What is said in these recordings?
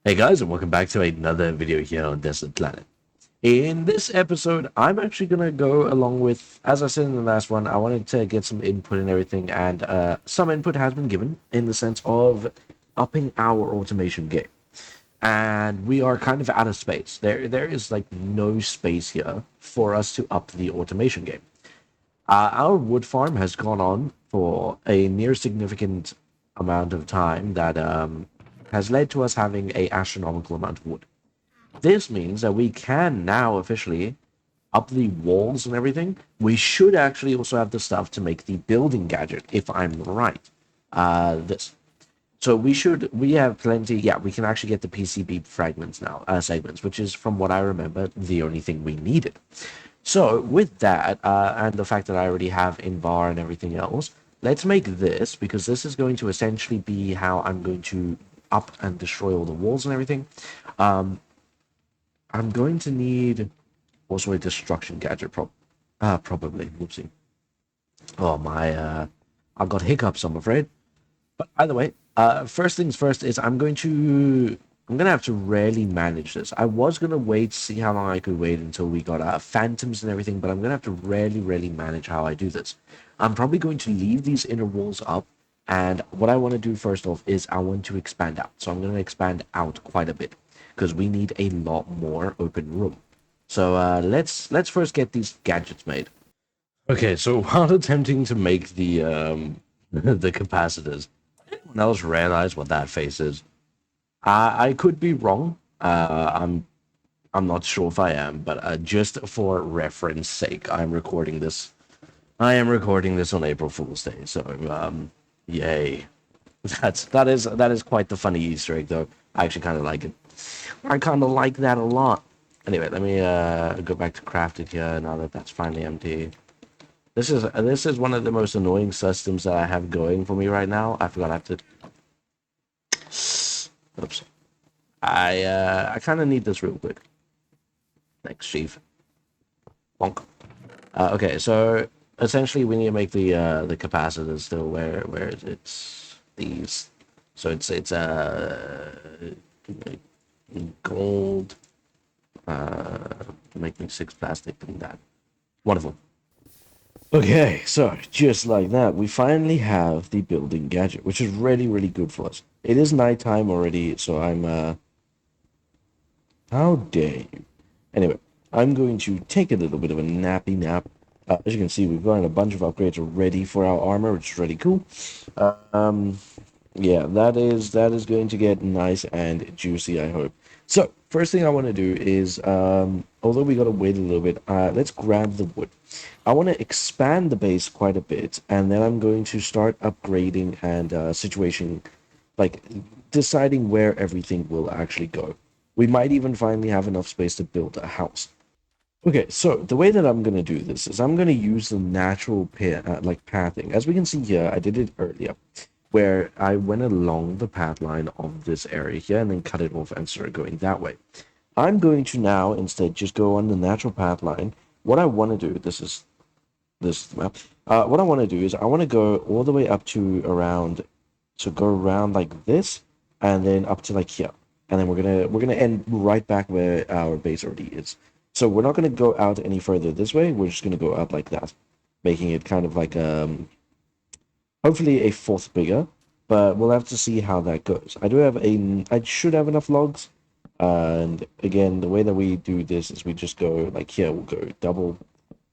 Hey guys, and welcome back to another video here on Desolate Planet. In this episode, I'm actually gonna go along with, as I said in the last one, I wanted to get some input and everything, and some input has been given in the sense of upping our automation game. And we are kind of out of space. There is like no space here for us to up the automation game. Our wood farm has gone on for a near significant amount of time that has led to us having a astronomical amount of wood. This means that we can now officially up the walls and everything. We should actually also have the stuff to make the building gadget, if I'm right. This. So we have plenty. Yeah, we can actually get the PCB fragments now, segments, which is, from what I remember, the only thing we needed. So with that, and the fact that I already have Invar and everything else, let's make this, because this is going to essentially be how I'm going to up and destroy all the walls and everything. I'm going to need also a destruction gadget, probably. Whoopsie. Oh my, I've got hiccups, I'm afraid. But either way, first things first is I'm gonna have to really manage this. I was gonna wait, see how long I could wait until we got phantoms and everything, but I'm gonna have to really manage how I do this. I'm probably going to leave these inner walls up, and what I want to do first off is I want to expand out. So I'm gonna expand out quite a bit because we need a lot more open room. So let's first get these gadgets made. Okay, so while attempting to make the the capacitors, anyone else realize what that face is? I could be wrong. I'm not sure if I am, but just for reference sake, I'm recording this. I am recording this on April Fool's Day, so yay! That is quite the funny Easter egg, though. I actually kind of like it. I kind of like that a lot. Anyway, let me go back to crafted here now that that's finally empty. This is one of the most annoying systems that I have going for me right now. I forgot I have to. Oops. I kind of need this real quick. Thanks, Chief. Bonk. Okay, so essentially we need to make the capacitors still. Where is it? These. So it's gold. Making six plastic and that. Wonderful. Okay, so just like that, we finally have the building gadget, which is really good for us. It is nighttime already, so I'm how dare you? Anyway, I'm going to take a little bit of a nappy nap. As you can see, we've gotten a bunch of upgrades already for our armor, which is really cool. Um, yeah, that is going to get nice and juicy, I hope. So, first thing I want to do is, although we gotta wait a little bit, let's grab the wood. I want to expand the base quite a bit, and then I'm going to start upgrading and situation, like deciding where everything will actually go. We might even finally have enough space to build a house. Okay, so the way that I'm gonna do this is I'm gonna use the natural like pathing. As we can see here, I did it earlier, where I went along the path line of this area here and then cut it off and started going that way. I'm going to now instead just go on the natural path line. What I want to do, this map. What I want to do is I want to go all the way up to around, so go around like this, and then up to like here, and then we're gonna end right back where our base already is. So we're not gonna go out any further this way. We're just gonna go out like that, making it kind of like hopefully a fourth bigger, but we'll have to see how that goes. I should have enough logs, and again, the way that we do this is we just go like here. We'll go double.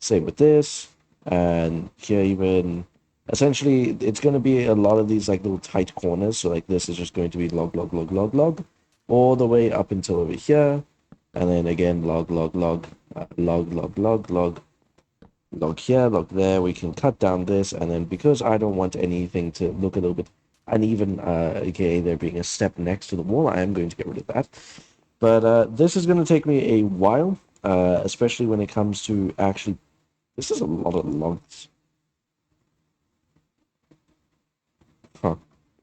Same with this, and here even. Essentially, it's going to be a lot of these like little tight corners. So like this is just going to be log, all the way up until over here, and then again log here, log there. We can cut down this, and then because I don't want anything to look a little bit uneven, aka there being a step next to the wall, I am going to get rid of that. But this is going to take me a while, especially when it comes to actually. This is a lot of logs. Huh.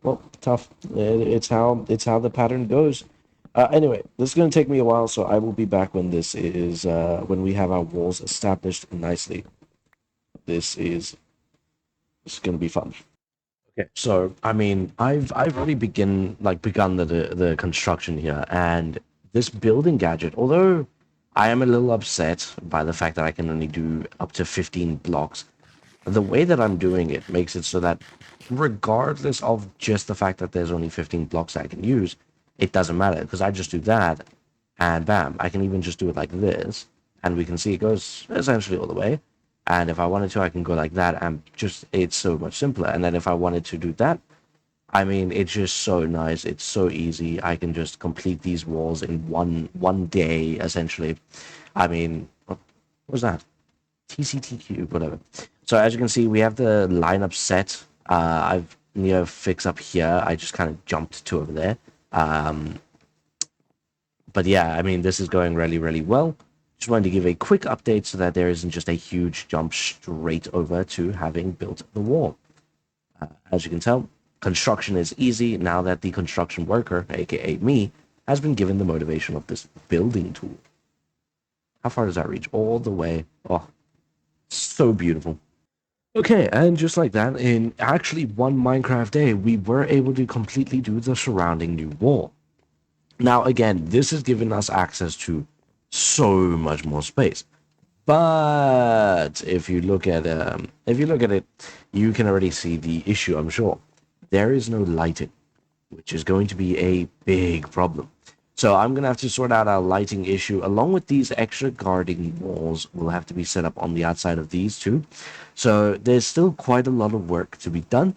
Well, tough. It's how the pattern goes. Anyway, this is going to take me a while, so I will be back when this is when we have our walls established nicely. This is going to be fun. Okay, so I mean, I've already begun the construction here, and this building gadget. Although I am a little upset by the fact that I can only do up to 15 blocks, the way that I'm doing it makes it so that regardless of just the fact that there's only 15 blocks I can use, it doesn't matter because I just do that, and bam, I can even just do it like this, and we can see it goes essentially all the way. And if I wanted to, I can go like that, and just it's so much simpler. And then if I wanted to do that, I mean, it's just so nice. It's so easy. I can just complete these walls in one day, essentially. I mean, what was that? TCTQ, whatever. So as you can see, we have the lineup set. I've near fix up here. I just kind of jumped to over there. Um, but yeah, I mean, this is going really, really well. Just wanted to give a quick update so that there isn't just a huge jump straight over to having built the wall. As you can tell, construction is easy now that the construction worker, aka me, has been given the motivation of this building tool. How far does that reach? All the way. Oh, so beautiful. Okay, and just like that, in actually one Minecraft day, we were able to completely do the surrounding new wall. Now, again, this has given us access to so much more space. But if you look at it, you can already see the issue. I'm sure there is no lighting, which is going to be a big problem. So I'm gonna have to sort out our lighting issue along with these extra guarding walls will have to be set up on the outside of these too. So there's still quite a lot of work to be done,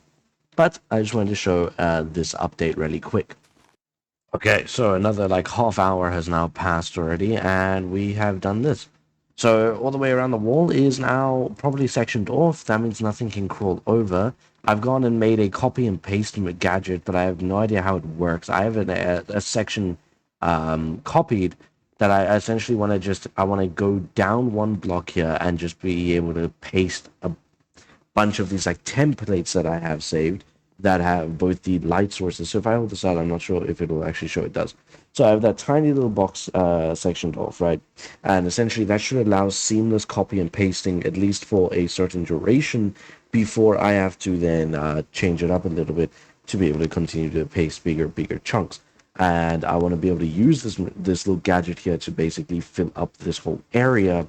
but I just wanted to show this update really quick. Okay, so another like half hour has now passed already, and we have done this. So all the way around the wall is now probably sectioned off. That means nothing can crawl over. I've gone and made a copy and paste gadget, but I have no idea how it works. I have a section copied that I essentially want to I want to go down one block here and just be able to paste a bunch of these like templates that I have saved that have both the light sources. So if I hold this out, I'm not sure if it'll actually show it does. So I have that tiny little box sectioned off, right? And essentially that should allow seamless copy and pasting at least for a certain duration before I have to then change it up a little bit to be able to continue to paste bigger chunks. And I want to be able to use this little gadget here to basically fill up this whole area,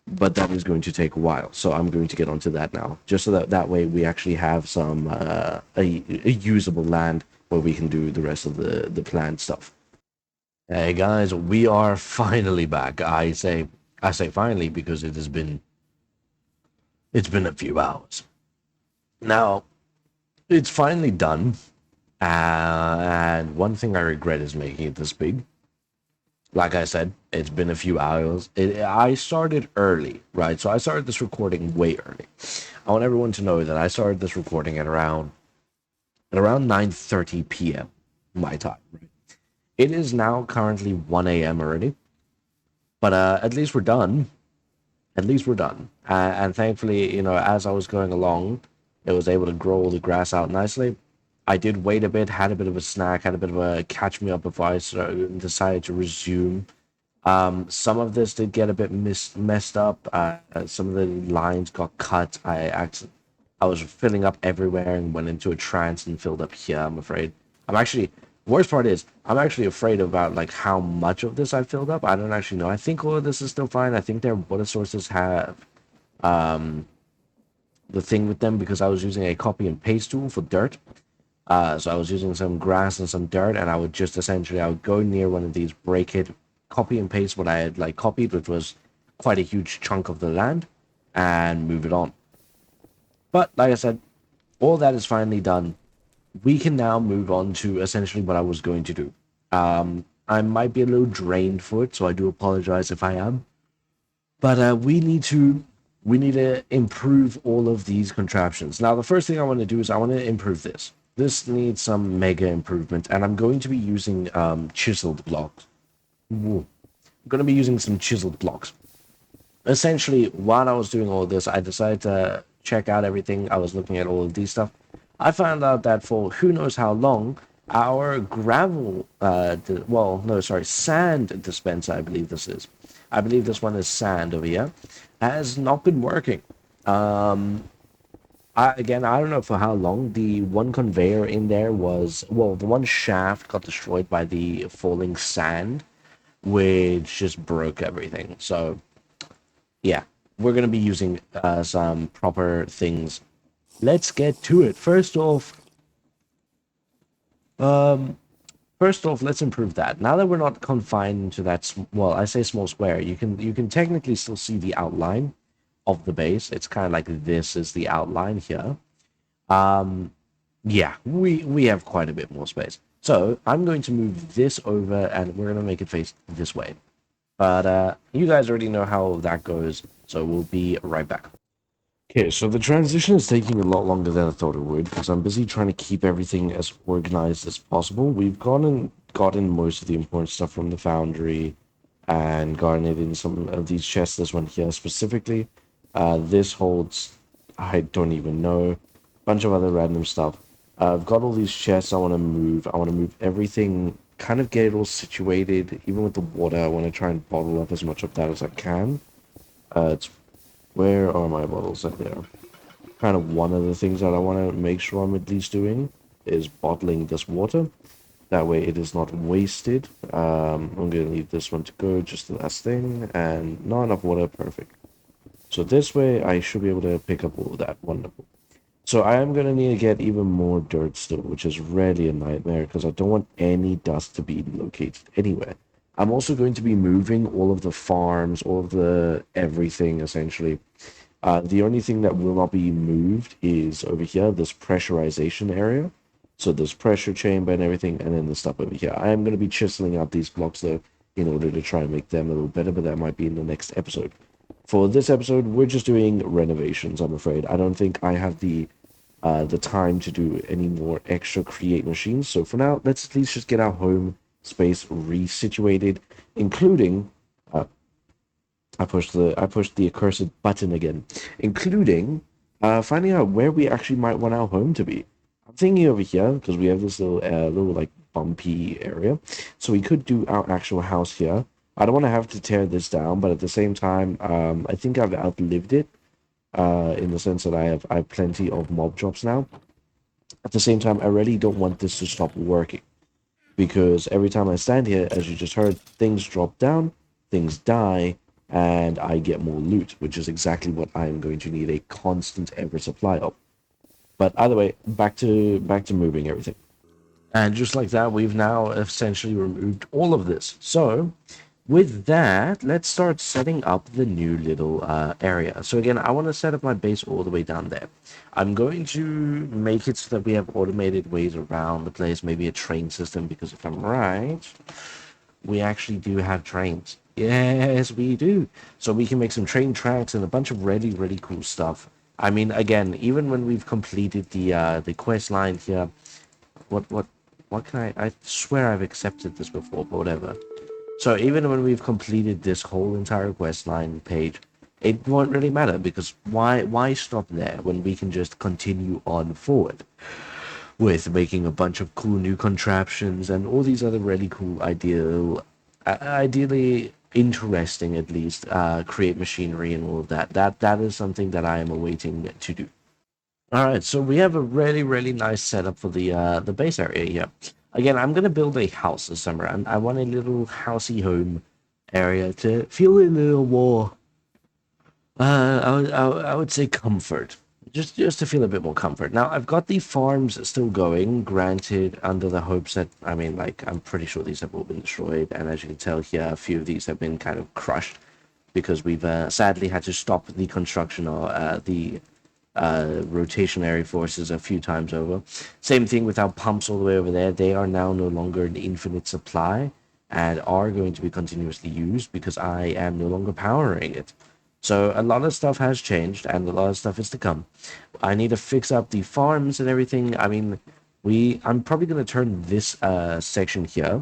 but that is going to take a while. So I'm going to get onto that now, just so that that way we actually have some a usable land where we can do the rest of the planned stuff. Hey guys, we are finally back. I say finally because it's been a few hours. Now it's finally done, and one thing I regret is making it this big. Like I said, it's been a few hours. I started early, right? So I started this recording way early. I want everyone to know that I started this recording at around 9:30 p.m. my time. Right? It is now currently 1 a.m. already, but at least we're done. At least we're done. And thankfully, you know, as I was going along, it was able to grow all the grass out nicely. I did wait a bit, had a bit of a snack, had a bit of a catch me up before I decided to resume. Some of this did get a bit messed up. Some of the lines got cut. I was filling up everywhere and went into a trance and filled up here. I'm afraid. I'm actually. Worst part is I'm actually afraid about like how much of this I filled up. I don't actually know. I think all of this is still fine. I think their water sources have the thing with them because I was using a copy and paste tool for dirt. So I was using some grass and some dirt, and I would just essentially I would go near one of these, break it, copy and paste what I had like copied, which was quite a huge chunk of the land, and move it on. But like I said, all that is finally done. We can now move on to essentially what I was going to do. I might be a little drained for it, so I do apologize if I am. But we need to improve all of these contraptions. Now, the first thing I want to do is I want to improve this. This needs some mega improvement, and I'm going to be using chiseled blocks. Ooh. I'm going to be using some chiseled blocks. Essentially, while I was doing all this, I decided to check out everything. I was looking at all of these stuff. I found out that for who knows how long, our sand dispenser, I believe this is. I believe this one is sand over here, has not been working. Again, I don't know for how long. The one conveyor in there was, well, the one shaft got destroyed by the falling sand, which just broke everything. So yeah, we're gonna be using some proper things. Let's get to it. Um, first off, let's improve that. Now that we're not confined to that, well, I say small square, you can technically still see the outline of the base. It's kind of like this is the outline here. Um, yeah, we have quite a bit more space. So I'm going to move this over, and we're gonna make it face this way. But you guys already know how that goes, so we'll be right back. Okay, so the transition is taking a lot longer than I thought it would because I'm busy trying to keep everything as organized as possible. We've gone and gotten most of the important stuff from the foundry and gotten it in some of these chests. This one here specifically. This holds, I don't even know, a bunch of other random stuff. I've got all these chests I want to move. I want to move everything, kind of get it all situated. Even with the water, I want to try and bottle up as much of that as I can. It's where are my bottles? There. Kind of one of the things that I want to make sure I'm at least doing is bottling this water. That way it is not wasted. I'm going to leave this one to go, just the last thing, and not enough water, perfect. So this way I should be able to pick up all of that, wonderful. So I am going to need to get even more dirt still, which is really a nightmare because I don't want any dust to be located anywhere. I'm also going to be moving all of the farms, all of the everything essentially. The only thing that will not be moved is over here, this pressurization area. So this pressure chamber and everything, and then the stuff over here. I am going to be chiseling out these blocks though, in order to try and make them a little better, but that might be in the next episode. For this episode, we're just doing renovations, I'm afraid. I don't think I have the time to do any more extra create machines. So for now, let's at least just get our home space resituated, including I pushed the accursed button again, including finding out where we actually might want our home to be. I'm thinking over here because we have this little like bumpy area, so we could do our actual house here. I don't want to have to tear this down, but at the same time, I think I've outlived it in the sense that I have plenty of mob drops now. At the same time, I really don't want this to stop working because every time I stand here, as you just heard, things drop down, things die, and I get more loot, which is exactly what I'm going to need a constant ever supply of. But either way, back to moving everything. And just like that, we've now essentially removed all of this. So with that, let's start setting up the new little area. So again, I want to set up my base all the way down there. I'm going to make it so that we have automated ways around the place, maybe a train system, because if I'm right, we actually do have trains. Yes, we do. So we can make some train tracks and a bunch of really, really cool stuff. I mean, again, even when we've completed the quest line here, what what what can I swear I've accepted this before, but whatever. So even when we've completed this whole entire quest line page, it won't really matter because why stop there when we can just continue on forward with making a bunch of cool new contraptions and all these other really cool ideally interesting at least create machinery and all of that. That is something that I am awaiting to do. All right, so we have a really, really nice setup for the base area here. Again, I'm gonna build a house this summer, and I want a little housey home area to feel a little more. I would say comfort, just to feel a bit more comfort. Now I've got the farms still going, granted under the hopes that I mean, like I'm pretty sure these have all been destroyed, and as you can tell here, a few of these have been kind of crushed because we've sadly had to stop the construction or the rotationary forces a few times over. Same thing with our pumps all the way over there. They are now no longer an infinite supply and are going to be continuously used because I am no longer powering it. So a lot of stuff has changed and a lot of stuff is to come. I need to fix up the farms and everything. I mean, I'm probably going to turn this section here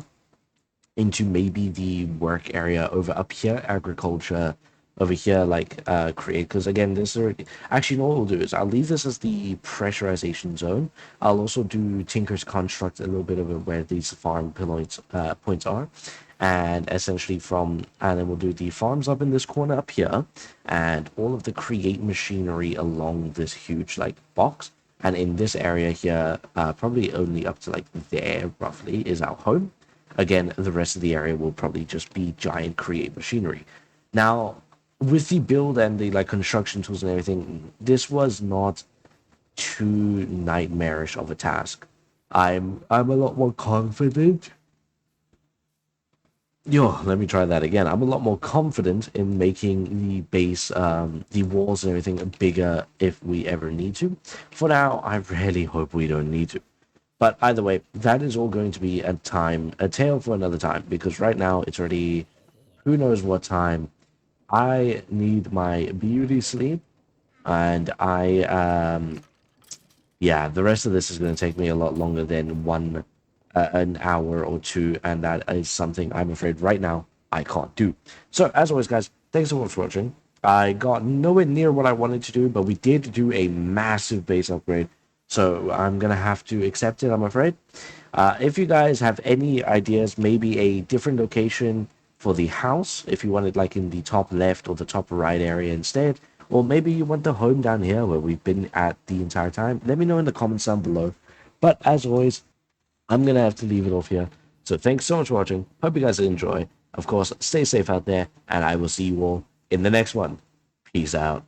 into maybe the work area over up here, agriculture over here, like create, because again, this are actually, what we'll do is I'll leave this as the pressurization zone. I'll also do Tinker's construct a little bit of where these farm points are, and essentially and then we'll do the farms up in this corner up here, and all of the create machinery along this huge like box. And in this area here, probably only up to like there roughly is our home. Again, the rest of the area will probably just be giant create machinery. Now, with the build and the like construction tools and everything, this was not too nightmarish of a task. I'm a lot more confident. Yo, let me try that again. I'm a lot more confident in making the base, the walls and everything bigger if we ever need to. For now, I really hope we don't need to. But either way, that is all going to be a tale for another time, because right now it's already who knows what time. I need my beauty sleep, and yeah, the rest of this is going to take me a lot longer than an hour or two, and that is something I'm afraid right now I can't do. So, as always, guys, thanks so much for watching. I got nowhere near what I wanted to do, but we did do a massive base upgrade, so I'm gonna have to accept it, I'm afraid. If you guys have any ideas, maybe a different location for the house, if you want it like in the top left or the top right area instead, or maybe you want the home down here where we've been at the entire time, let me know in the comments down below. But as always, I'm going to have to leave it off here. So thanks so much for watching. Hope you guys enjoy. Of course, stay safe out there, and I will see you all in the next one. Peace out.